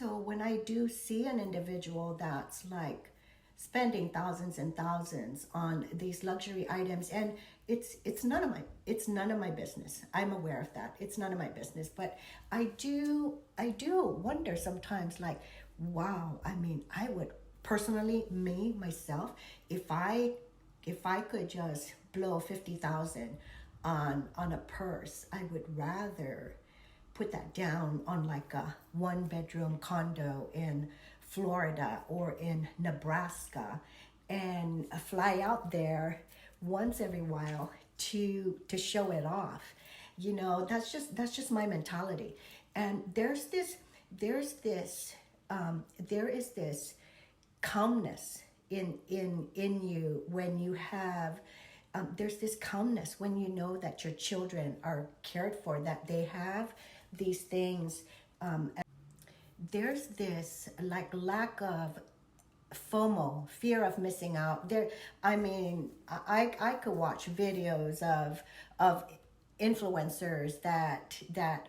So when I do see an individual that's like spending thousands and thousands on these luxury items, and it's none of my business. I'm aware of that. It's none of my business. But I do wonder sometimes, like, wow, I mean, I would personally, me, myself, if I could just blow 50,000 on a purse, I would rather put that down on like a 1 bedroom condo in Florida or in Nebraska and fly out there once every while to show it off. You know, that's just my mentality. And there is this calmness in you when you have there's this calmness when you know that your children are cared for, that they have these things. There's this like lack of FOMO, fear of missing out. I mean, I could watch videos of influencers that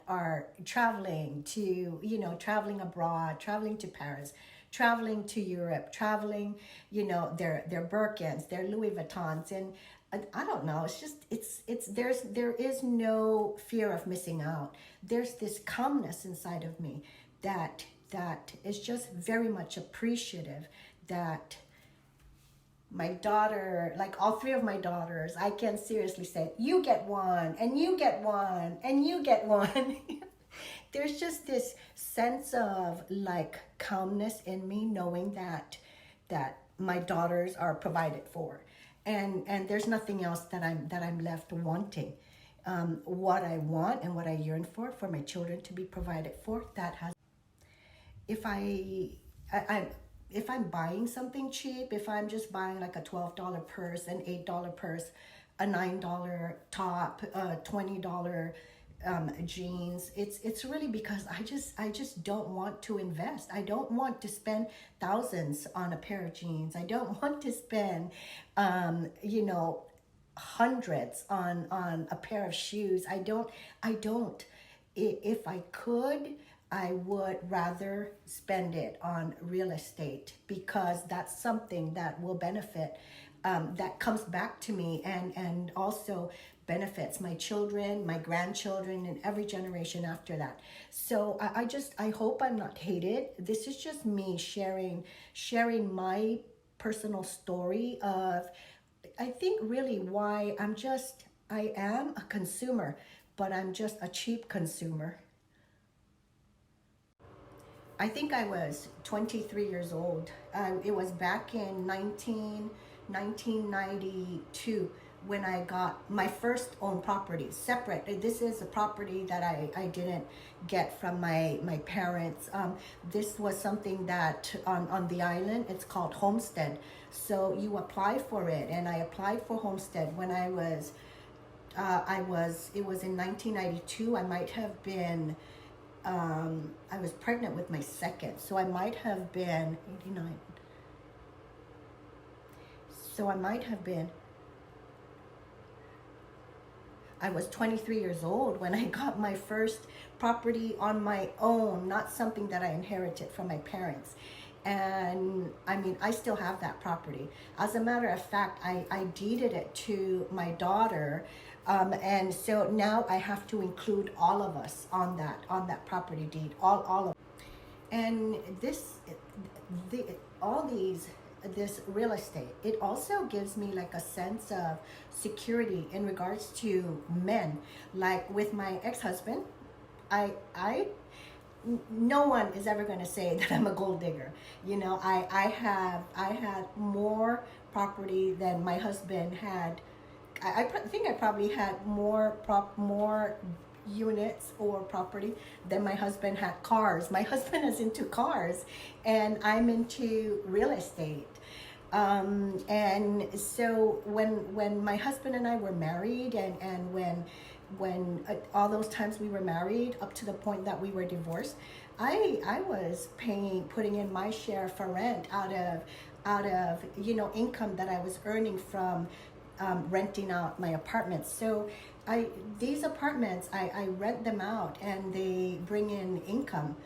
are traveling to, traveling abroad, traveling to Paris, traveling to Europe, traveling, their Birkins, their Louis Vuittons, and I don't know. It's just there is no fear of missing out. There's this calmness inside of me that is just very much appreciative that my daughter, like all three of my daughters, I can seriously say, you get one, and you get one, and you get one. There's just this sense of like calmness in me, knowing that my daughters are provided for, and there's nothing else that I'm left wanting. What I want and what I yearn for my children to be provided for, that has. If if I'm buying something cheap, if I'm just buying like a $12 purse, an $8 purse, a $9 top, a $20 jeans, it's really because I just don't want to invest. I don't want to spend thousands on a pair of jeans. I don't want to spend hundreds on a pair of shoes. I don't. If I could, I would rather spend it on real estate, because that's something that will benefit, that comes back to me, and also benefits my children, my grandchildren, and every generation after that. So I hope I'm not hated. This is just me sharing my personal story of, I think, really why I am a consumer, but I'm just a cheap consumer. I think I was 23 years old. It was back in 1992 when I got my first own property, separate. This is a property that I didn't get from my parents. This was something that on the island, it's called homestead. So you apply for it, and I applied for homestead when it was in 1992. I might have been, I was pregnant with my second, so I might have been 89. So I was 23 years old when I got my first property on my own, not something that I inherited from my parents. And I mean, I still have that property. As a matter of fact, I deeded it to my daughter. And so now I have to include all of us on that property deed, all of. And this real estate, it also gives me like a sense of security in regards to men. Like with my ex-husband, I no one is ever going to say that I'm a gold digger. I had more property than my husband had. I think I probably had more units or property than my husband had cars. My husband is into cars, and I'm into real estate. And so when my husband and I were married, and when all those times we were married up to the point that we were divorced, I was putting in my share for rent out of income that I was earning from renting out my apartments. So these apartments, I rent them out, and they bring in income.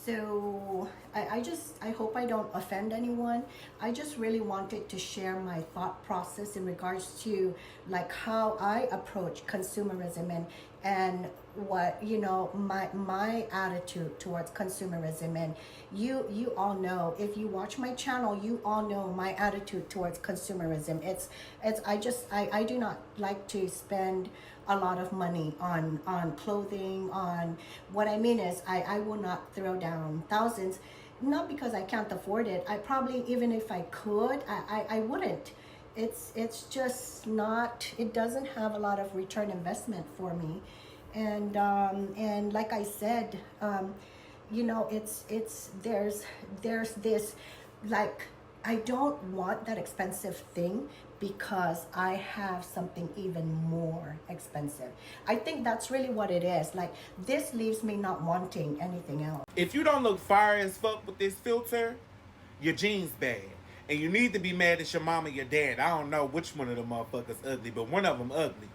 So I hope I don't offend anyone. I just really wanted to share my thought process in regards to like how I approach consumerism and what, you know, my attitude towards consumerism. And you all know, if you watch my channel, you all know my attitude towards consumerism. It's I do not like to spend a lot of money on clothing. On what I mean is I will not throw down thousands, not because I can't afford it. I probably, even if I could, I wouldn't. It's just not, it doesn't have a lot of return investment for me. And like I said, you know, it's there's this, like, I don't want that expensive thing because I have something even more expensive. I think that's really what it is. Like, this leaves me not wanting anything else. If you don't look fire as fuck with this filter, your jeans bad. And you need to be mad at your mom and your dad. I don't know which one of them motherfuckers ugly, but one of them ugly.